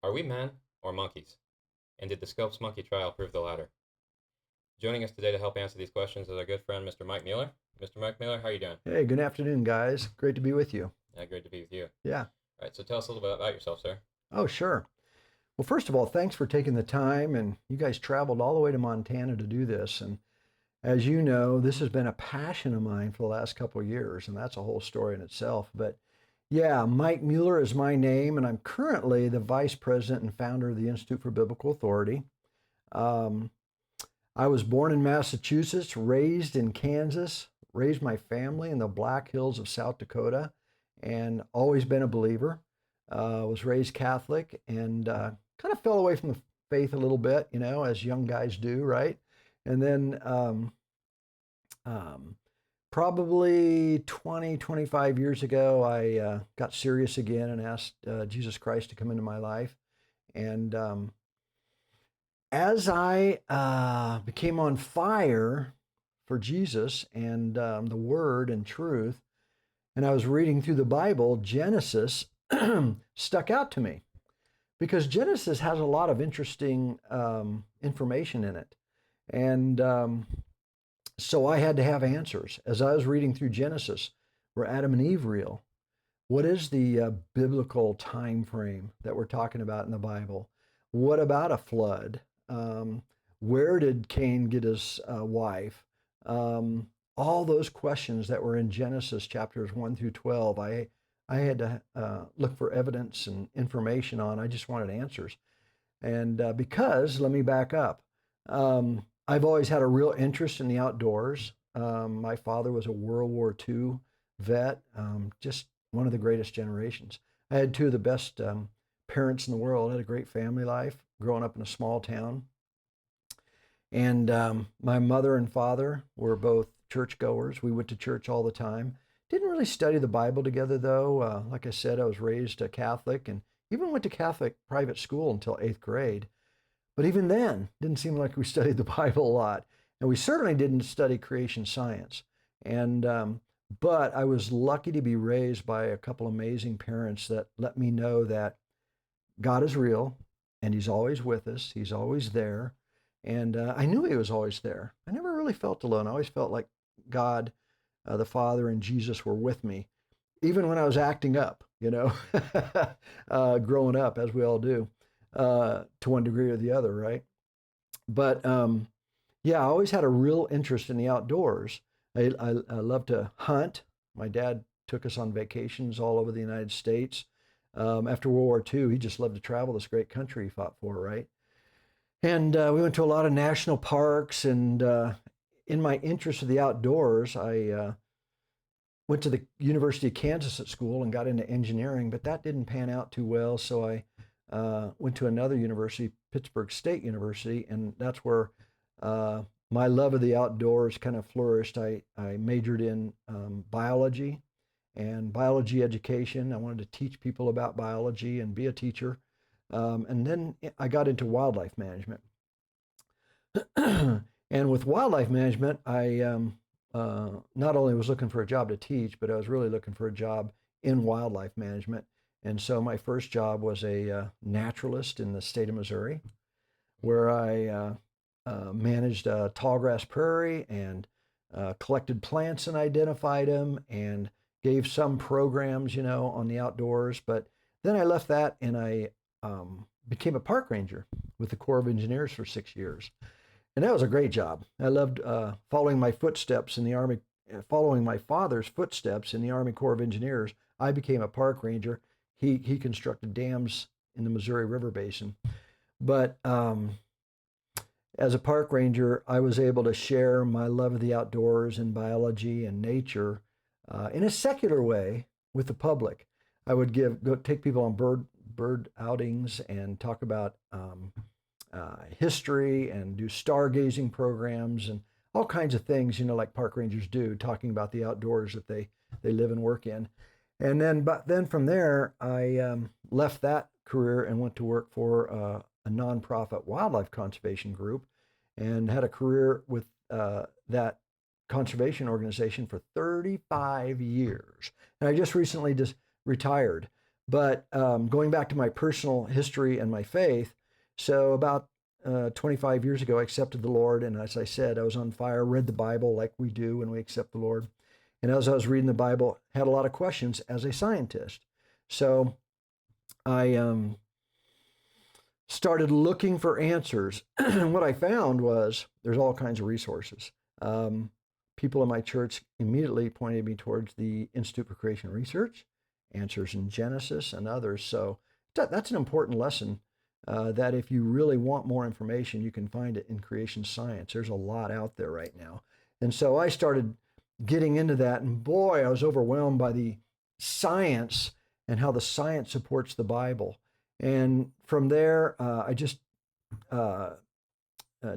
Are we men or monkeys? And did the Scopes monkey trial prove the latter? Joining us today to help answer these questions is our good friend, Mr. Mike Mueller. Mr. Mike Mueller, how are you doing? Hey, good afternoon, guys. Great to be with you. Yeah, great to be with you. Yeah. All right, so tell us a little bit about yourself, sir. Oh, sure. Well, first of all, thanks for taking the time. And you guys traveled all the way to Montana to do this. And as you know, this has been a passion of mine for the last couple of years, and that's a whole story in itself. But yeah, Mike Mueller is my name, and I'm currently the vice president and founder of the Institute for Biblical Authority. Um, I was born in Massachusetts, raised in Kansas, raised my family in the Black Hills of South Dakota, and always been a believer. Was raised Catholic and kind of fell away from the faith a little bit, as young guys do, right? And then um, probably 20, 25 years ago, I got serious again and asked Jesus Christ to come into my life. And as I became on fire for Jesus and the Word and truth, and I was reading through the Bible, Genesis stuck out to me because Genesis has a lot of interesting information in it. And so I had to have answers. As I was reading through Genesis, were Adam and Eve real? What is the biblical time frame that we're talking about in the Bible? What about a flood? Where did Cain get his wife? All those questions that were in Genesis chapters 1 through 12, I had to look for evidence and information on. I just wanted answers. And because, let me back up, I've always had a real interest in the outdoors. My father was a World War II vet, just one of the greatest generations. I had two of the best parents in the world. I had a great family life growing up in a small town. And my mother and father were both churchgoers. We went to church all the time. Didn't really study the Bible together, though. Like I said, I was raised a Catholic and even went to Catholic private school until eighth grade. But even then, didn't seem like we studied the Bible a lot. And we certainly didn't study creation science. And but I was lucky to be raised by a couple amazing parents that let me know that God is real and He's always with us. He's always there. And I knew He was always there. I never really felt alone. I always felt like God, the Father, and Jesus were with me, even when I was acting up, growing up, as we all do, to one degree or the other, right? But yeah, I always had a real interest in the outdoors. I love to hunt. My dad took us on vacations all over the United States. After World War II, he just loved to travel this great country he fought for, right? And we went to a lot of national parks. And in my interest of the outdoors, I went to the University of Kansas at school and got into engineering, but that didn't pan out too well. So I went to another university, Pittsburgh State University, and that's where my love of the outdoors kind of flourished. I majored in biology and biology education. I wanted to teach people about biology and be a teacher. And then I got into wildlife management. And with wildlife management, I not only was looking for a job to teach, but I was really looking for a job in wildlife management. And so my first job was a naturalist in the state of Missouri, where I managed a tall grass prairie and collected plants and identified them and gave some programs, on the outdoors. But then I left that and I became a park ranger with the Corps of Engineers for 6 years. And that was a great job. I loved following my footsteps in the Army, following my father's footsteps in the Army Corps of Engineers. I became a park ranger. He constructed dams in the Missouri River Basin. But as a park ranger, I was able to share my love of the outdoors and biology and nature in a secular way with the public. I would go take people on bird outings and talk about history and do stargazing programs and all kinds of things, like park rangers do, talking about the outdoors that they live and work in. And then from there, I left that career and went to work for a nonprofit wildlife conservation group and had a career with that conservation organization for 35 years. And I just recently retired. But going back to my personal history and my faith, so about 25 years ago, I accepted the Lord. And as I said, I was on fire, read the Bible like we do when we accept the Lord. And as I was reading the Bible, had a lot of questions as a scientist. So I started looking for answers. And what I found was there's all kinds of resources. People in my church immediately pointed me towards the Institute for Creation Research, Answers in Genesis, and others. So that's an important lesson, that if you really want more information, you can find it in creation science. There's a lot out there right now. And so I started getting into that, and boy, I was overwhelmed by the science and how the science supports the Bible. And from there, I just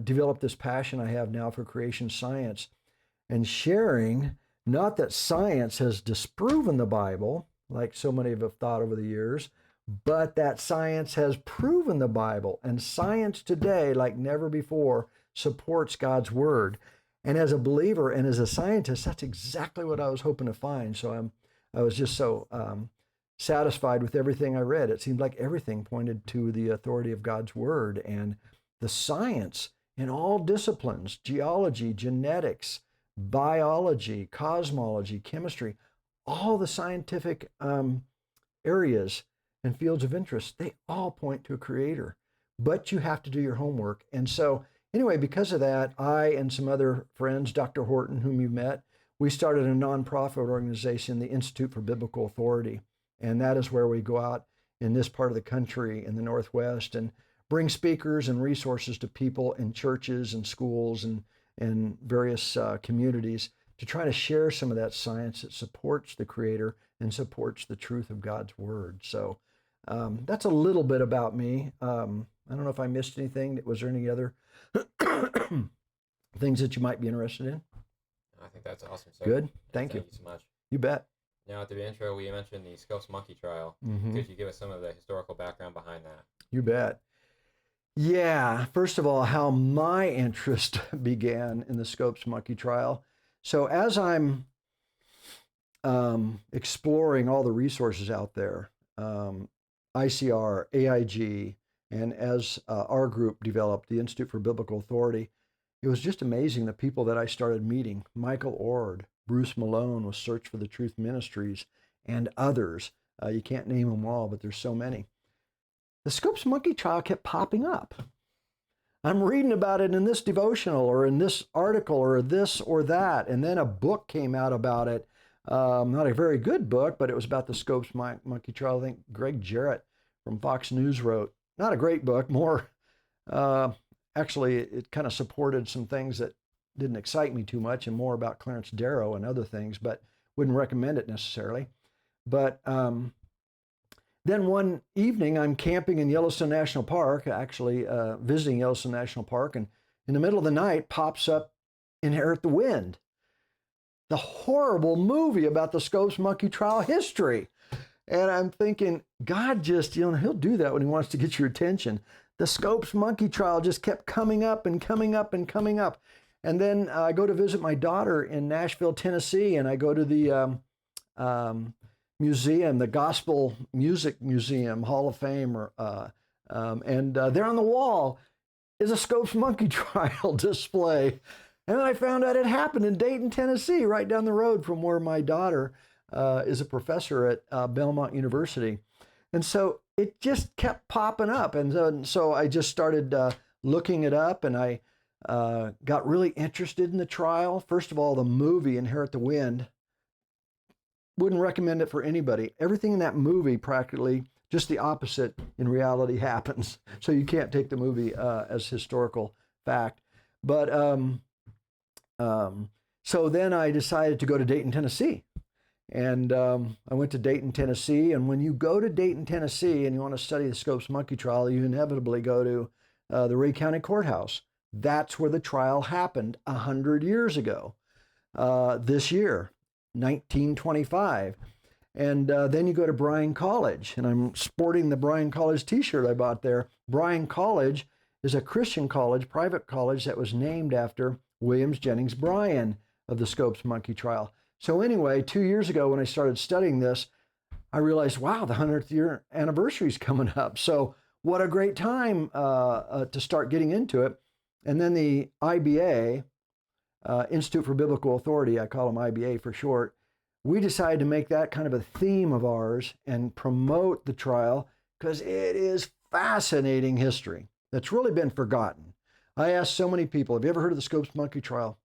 developed this passion I have now for creation science and sharing, not that science has disproven the Bible, like so many have thought over the years, but that science has proven the Bible. And science today, like never before, supports God's word. And as a believer and as a scientist, that's exactly what I was hoping to find. So I was just so satisfied with everything I read. It seemed like everything pointed to the authority of God's word, and the science in all disciplines, geology, genetics, biology, cosmology, chemistry, all the scientific areas and fields of interest, they all point to a creator. But you have to do your homework. And so anyway, because of that, I and some other friends, Dr. Horton, whom you met, we started a nonprofit organization, the Institute for Biblical Authority. And that is where we go out in this part of the country in the Northwest and bring speakers and resources to people in churches and schools and various communities to try to share some of that science that supports the Creator and supports the truth of God's Word. So that's a little bit about me. I don't know if I missed anything. Was there any other things that you might be interested in? I think that's awesome, sir. Good. Thank you. Thank you so much. You bet. Now, at the intro, we mentioned the Scopes monkey trial. Mm-hmm. Could you give us some of the historical background behind that? You bet. Yeah, first of all, how my interest began in the Scopes monkey trial. So as I'm exploring all the resources out there, ICR, AIG, and as our group developed, the Institute for Biblical Authority, it was just amazing the people that I started meeting. Michael Ord, Bruce Malone with Search for the Truth Ministries, and others. You can't name them all, but there's so many. The Scopes monkey trial kept popping up. I'm reading about it in this devotional or in this article or this or that. And then a book came out about it. Not a very good book, but it was about the Scopes monkey trial. I think Greg Jarrett from Fox News wrote. Not a great book, more, actually, it kind of supported some things that didn't excite me too much and more about Clarence Darrow and other things, but wouldn't recommend it necessarily. But then one evening, I'm camping in Yellowstone National Park, actually visiting Yellowstone National Park, and in the middle of the night pops up Inherit the Wind, the horrible movie about the Scopes monkey trial history. And I'm thinking, God just, he'll do that when he wants to get your attention. The Scopes monkey trial just kept coming up and coming up and coming up. And then I go to visit my daughter in Nashville, Tennessee, and I go to the museum, the Gospel Music Museum, Hall of Fame, and there on the wall is a Scopes monkey trial display. And then I found out it happened in Dayton, Tennessee, right down the road from where my daughter is a professor at Belmont University. And so it just kept popping up. And so I just started looking it up, and I got really interested in the trial. First of all, the movie, Inherit the Wind, wouldn't recommend it for anybody. Everything in that movie, practically, just the opposite in reality happens. So you can't take the movie as historical fact. But so then I decided to go to Dayton, Tennessee. And I went to Dayton, Tennessee. And when you go to Dayton, Tennessee, and you want to study the Scopes monkey trial, you inevitably go to the Ray County Courthouse. That's where the trial happened 100 years ago, this year, 1925. And then you go to Bryan College, and I'm sporting the Bryan College t-shirt I bought there. Bryan College is a Christian college, private college, that was named after Williams Jennings Bryan of the Scopes monkey trial. So anyway, 2 years ago when I started studying this, I realized, wow, the 100th year anniversary is coming up. So what a great time to start getting into it. And then the IBA, Institute for Biblical Authority, I call them IBA for short, we decided to make that kind of a theme of ours and promote the trial because it is fascinating history that's really been forgotten. I asked so many people, have you ever heard of the Scopes Monkey trial?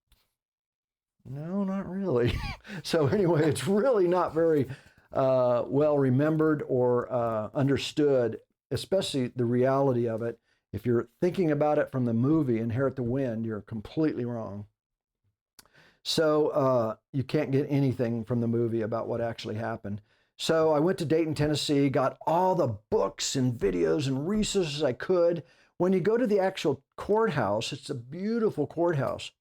No, not really. So anyway, it's really not very well remembered or understood, especially the reality of it. If you're thinking about it from the movie Inherit the Wind, you're completely wrong. So you can't get anything from the movie about what actually happened. So I went to Dayton, Tennessee, got all the books and videos and resources I could. When you go to the actual courthouse, it's a beautiful courthouse.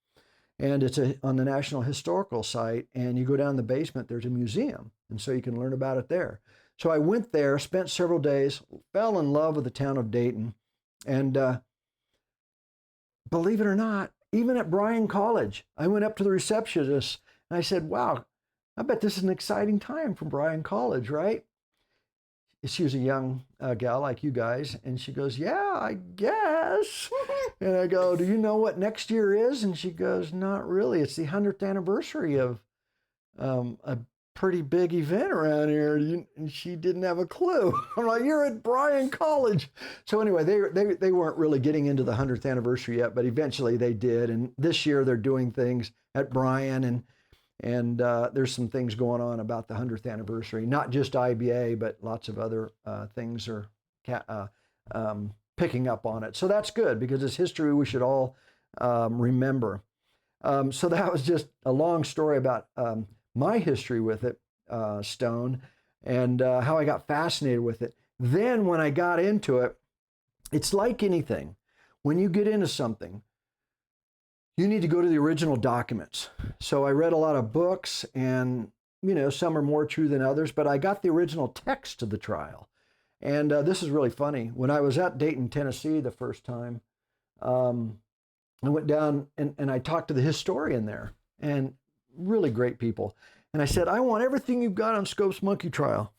And it's on the National Historical Site. And you go down in the basement, there's a museum. And so you can learn about it there. So I went there, spent several days, fell in love with the town of Dayton. And believe it or not, even at Bryan College, I went up to the receptionist and I said, wow, I bet this is an exciting time for Bryan College, right? She was a young gal like you guys. And she goes, yeah, I guess. And I go, do you know what next year is? And she goes, not really. It's the 100th anniversary of a pretty big event around here. And she didn't have a clue. I'm like, you're at Bryan College. So anyway, they weren't really getting into the 100th anniversary yet, but eventually they did. And this year they're doing things at Bryan, and there's some things going on about the 100th anniversary, not just IBA, but lots of other things are picking up on it. So that's good because it's history we should all remember. So that was just a long story about my history with it, Stone, and how I got fascinated with it. Then when I got into it, it's like anything. When you get into something, you need to go to the original documents. So I read a lot of books, and some are more true than others, but I got the original text of the trial. And this is really funny. When I was at Dayton, Tennessee the first time, I went down and I talked to the historian there, and really great people. And I said, I want everything you've got on Scopes Monkey Trial.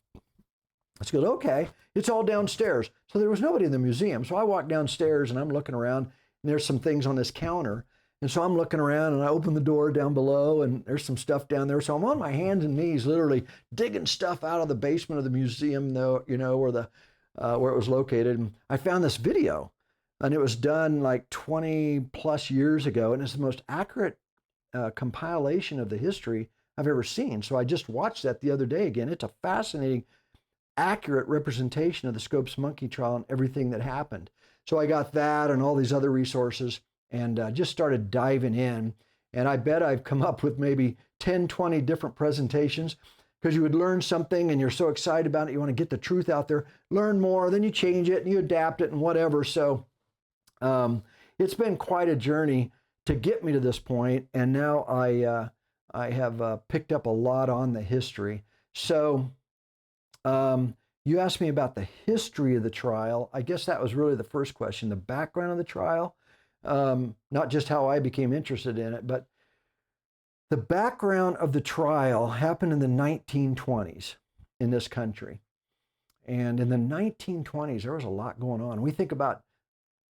She goes, okay, it's all downstairs. So there was nobody in the museum. So I walked downstairs and I'm looking around, and there's some things on this counter. And so I'm looking around and I open the door down below and there's some stuff down there. So I'm on my hands and knees, literally digging stuff out of the basement of the museum, though, where it was located. And I found this video, and it was done like 20 plus years ago. And it's the most accurate compilation of the history I've ever seen. So I just watched that the other day again. It's a fascinating, accurate representation of the Scopes Monkey trial and everything that happened. So I got that and all these other resources, and just started diving in. And I bet I've come up with maybe 10, 20 different presentations, because you would learn something and you're so excited about it, you want to get the truth out there, learn more, then you change it and you adapt it and whatever. So it's been quite a journey to get me to this point. And now I have picked up a lot on the history. So you asked me about the history of the trial. I guess that was really the first question, the background of the trial. Not just how I became interested in it, but the background of the trial happened in the 1920s in this country. And in the 1920s, there was a lot going on. We think about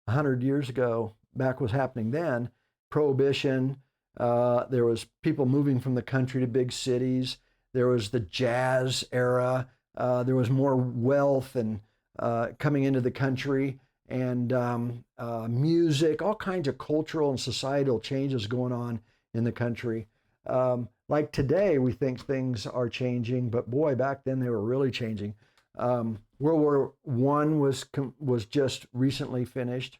100 years ago, back was happening then, Prohibition. There was people moving from the country to big cities. There was the jazz era. There was more wealth and coming into the country, and music, all kinds of cultural and societal changes going on in the country. Like today, we think things are changing, but boy, back then they were really changing. World War I was just recently finished,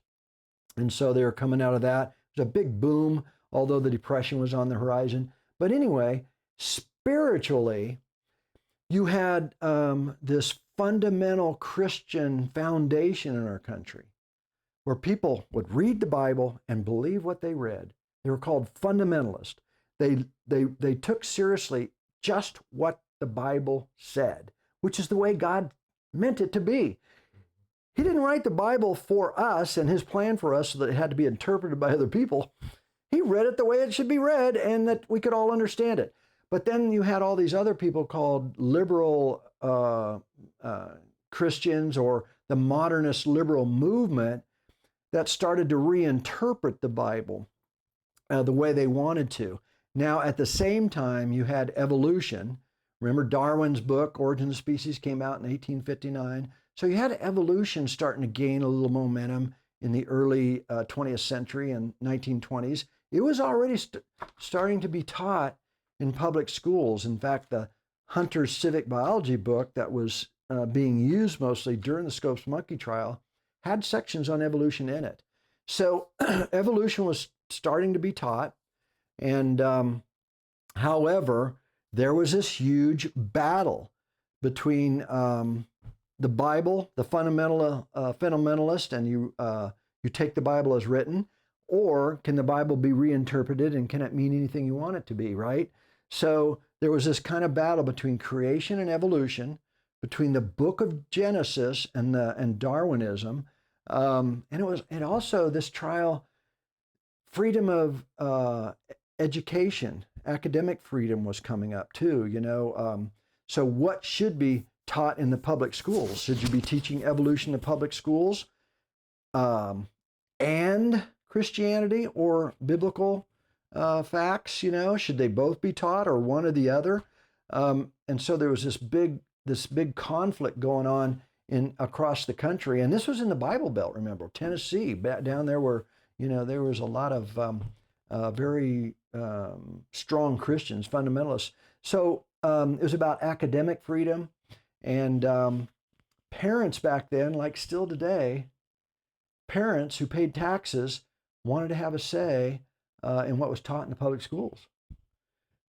and so they were coming out of that. It was a big boom, although the Depression was on the horizon. But anyway, spiritually, you had this fundamental Christian foundation in our country, where people would read the Bible and believe what they read. They were called fundamentalists. They took seriously just what the Bible said, which is the way God meant it to be. He didn't write the Bible for us and his plan for us so that it had to be interpreted by other people. He read it the way it should be read and that we could all understand it. But then you had all these other people called liberal Christians, or the modernist liberal movement, that started to reinterpret the Bible the way they wanted to. Now, at the same time, you had evolution. Remember Darwin's book, Origin of Species, came out in 1859. So you had evolution starting to gain a little momentum in the early 20th century and 1920s. It was already starting to be taught in public schools. In fact, the Hunter's Civic Biology book that was being used mostly during the Scopes monkey trial had sections on evolution in it. So evolution was starting to be taught. And however, there was this huge battle between the Bible, the fundamentalist, and you take the Bible as written, or can the Bible be reinterpreted and can it mean anything you want it to be, right? So there was this kind of battle between creation and evolution, between the book of Genesis and Darwinism, and also this trial, freedom of education, academic freedom was coming up too. So what should be taught in the public schools? Should you be teaching evolution in public schools, and Christianity or biblical facts? Should they both be taught, or one or the other? And so there was this big conflict going on across the country, and this was in the Bible Belt. Remember, Tennessee, down there where there was a lot of very strong Christians, fundamentalists. So it was about academic freedom, and parents back then, like still today, parents who paid taxes wanted to have a say in what was taught in the public schools.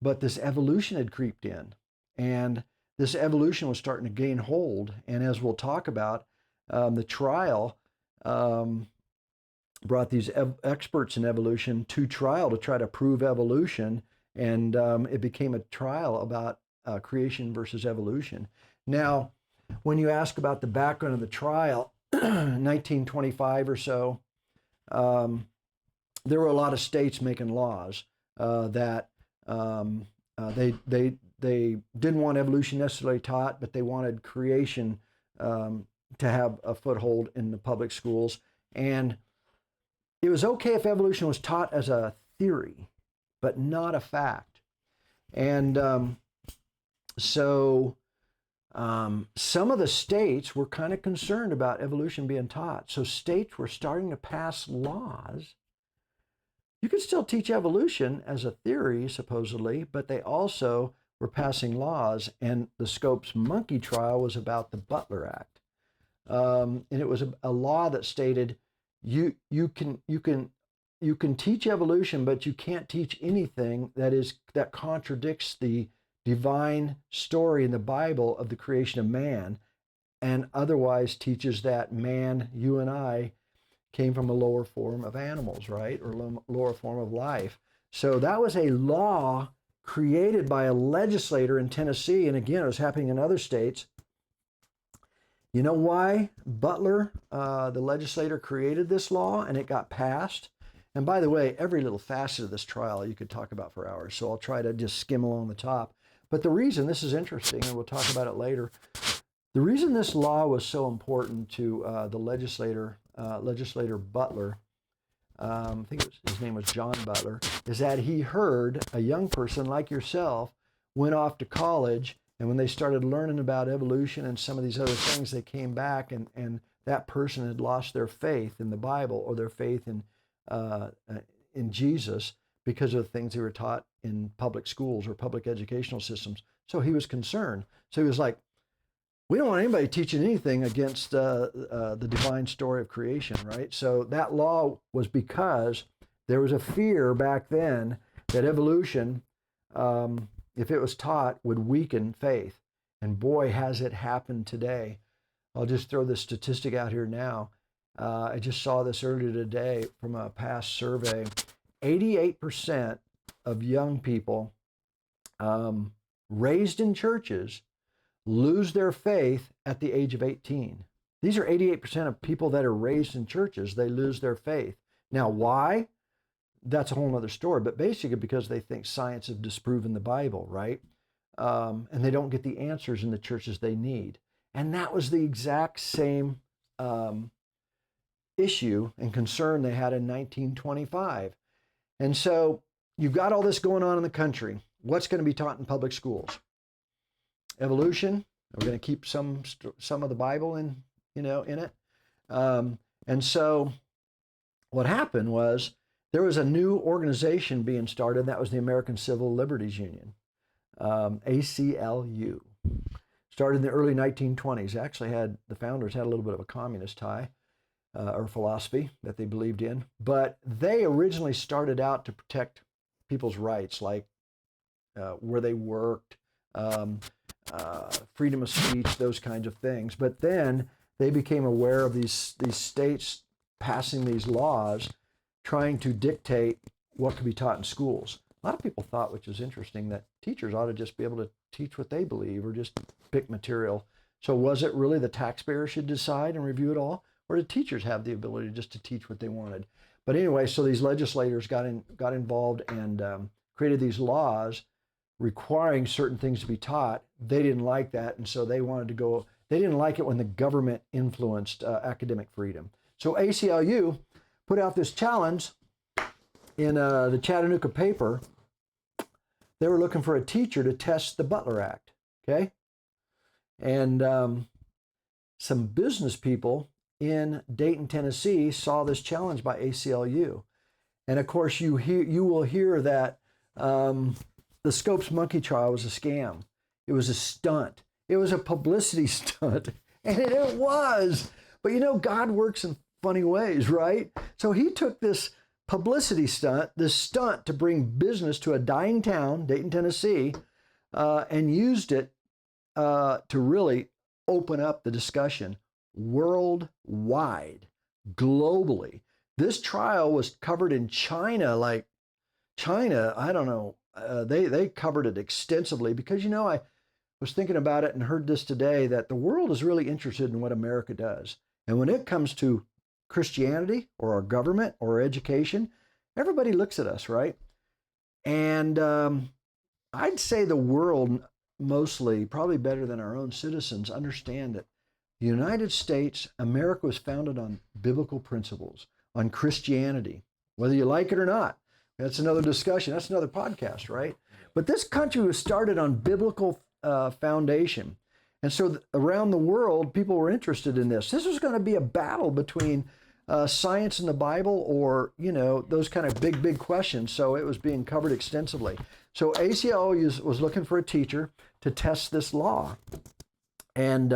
But this evolution had creeped in, and this evolution was starting to gain hold. And as we'll talk about, the trial brought these experts in evolution to trial to try to prove evolution, and it became a trial about creation versus evolution. Now, when you ask about the background of the trial, 1925 or so, there were a lot of states making laws that they didn't want evolution necessarily taught, but they wanted creation to have a foothold in the public schools. And it was okay if evolution was taught as a theory, but not a fact. And so some of the states were kind of concerned about evolution being taught. So states were starting to pass laws. You could still teach evolution as a theory, supposedly, but they also were passing laws. And the Scopes monkey trial was about the Butler Act. And it was a law that stated you can teach evolution, but you can't teach anything that contradicts the divine story in the Bible of the creation of man, and otherwise teaches that man, you and I, came from a lower form of animals, right? Or lower form of life. So that was a law created by a legislator in Tennessee. And again, it was happening in other states. You know why Butler, the legislator, created this law and it got passed? And by the way, every little facet of this trial you could talk about for hours, so I'll try to just skim along the top. But the reason, this is interesting, and we'll talk about it later, the reason this law was so important to the legislator Butler, I think his name was John Butler, is that he heard a young person like yourself went off to college, and when they started learning about evolution and some of these other things, they came back, and that person had lost their faith in the Bible or their faith in Jesus because of the things they were taught in public schools or public educational systems. So he was concerned. So he was like, we don't want anybody teaching anything against the divine story of creation, right? So that law was because there was a fear back then that evolution, if it was taught, would weaken faith. And boy, has it happened today. I'll just throw this statistic out here now. I just saw this earlier today from a past survey. 88% of young people raised in churches lose their faith at the age of 18. These are 88% of people that are raised in churches. They lose their faith. Now, why? that's a whole other story. But basically because they think science has disproven the Bible, right? And they don't get the answers in the churches they need. And that was the exact same issue and concern they had in 1925. And so you've got all this going on in the country. What's going to be taught in public schools? Evolution. We're going to keep some of the Bible in it. And so what happened was there was a new organization being started. That was the American Civil Liberties Union, ACLU. Started in the early 1920s. Actually the founders had a little bit of a communist tie or philosophy that they believed in. But they originally started out to protect people's rights, like where they worked, freedom of speech, those kinds of things. But then they became aware of these states passing these laws trying to dictate what could be taught in schools. A lot of people thought, which is interesting, that teachers ought to just be able to teach what they believe or just pick material. So was it really the taxpayer should decide and review it all? Or did teachers have the ability just to teach what they wanted? But anyway, so these legislators got involved and created these laws requiring certain things to be taught. They didn't like that, and so they wanted to go. They didn't like it when the government influenced academic freedom. So ACLU put out this challenge in the Chattanooga paper. They were looking for a teacher to test the Butler Act, okay? And some business people in Dayton, Tennessee saw this challenge by ACLU. And of course, you will hear that the Scopes monkey trial was a scam. It was a stunt. It was a publicity stunt. And it was. But God works in funny ways, right? So he took this publicity stunt, this stunt to bring business to a dying town, Dayton, Tennessee, and used it to really open up the discussion worldwide, globally. This trial was covered in China, I don't know, they covered it extensively because, I was thinking about it and heard this today, that the world is really interested in what America does. And when it comes to Christianity or our government or our education, everybody looks at us, right? And I'd say the world mostly, probably better than our own citizens, understand that the United States, America was founded on biblical principles, on Christianity, whether you like it or not. That's another discussion. That's another podcast, right? But this country was started on biblical foundation. And so around the world, people were interested in this. This was going to be a battle between science and the Bible, or, those kind of big questions. So it was being covered extensively. So ACLU was looking for a teacher to test this law. And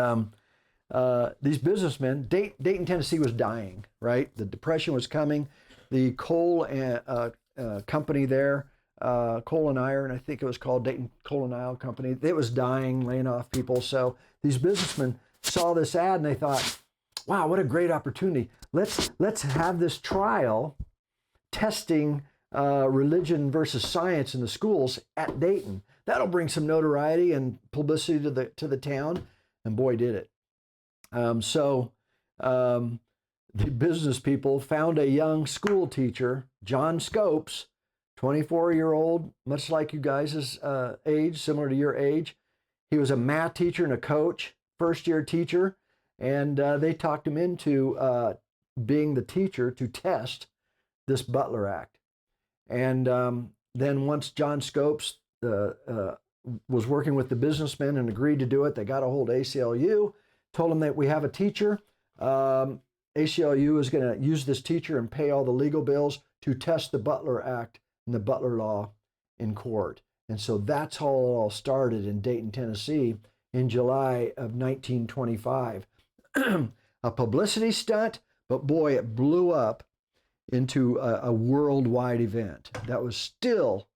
these businessmen, Dayton, Tennessee was dying, right? The Depression was coming. The coal company there, Coal and Iron, I think it was called Dayton Coal and Iron Company, it was dying, laying off people. So these businessmen saw this ad and they thought, wow, what a great opportunity. Let's have this trial testing religion versus science in the schools at Dayton. That'll bring some notoriety and publicity to the town. And boy, did it. So the business people found a young school teacher, John Scopes, 24-year-old, much like you guys' age, similar to your age. He was a math teacher and a coach, first-year teacher, and they talked him into being the teacher to test this Butler Act. And then once John Scopes was working with the businessmen and agreed to do it, they got a hold of ACLU, told them that we have a teacher. ACLU is going to use this teacher and pay all the legal bills to test the Butler Act and the Butler Law in court. And so that's how it all started in Dayton, Tennessee in July of 1925. A publicity stunt, but boy, it blew up into a worldwide event that was still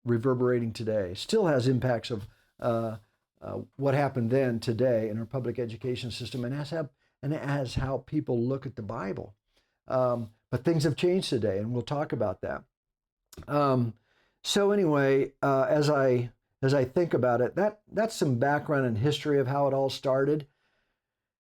reverberating today, still has impacts of what happened then today in our public education system, and as how people look at the Bible. But things have changed today, and we'll talk about that. So anyway, as I think about it, that's some background and history of how it all started.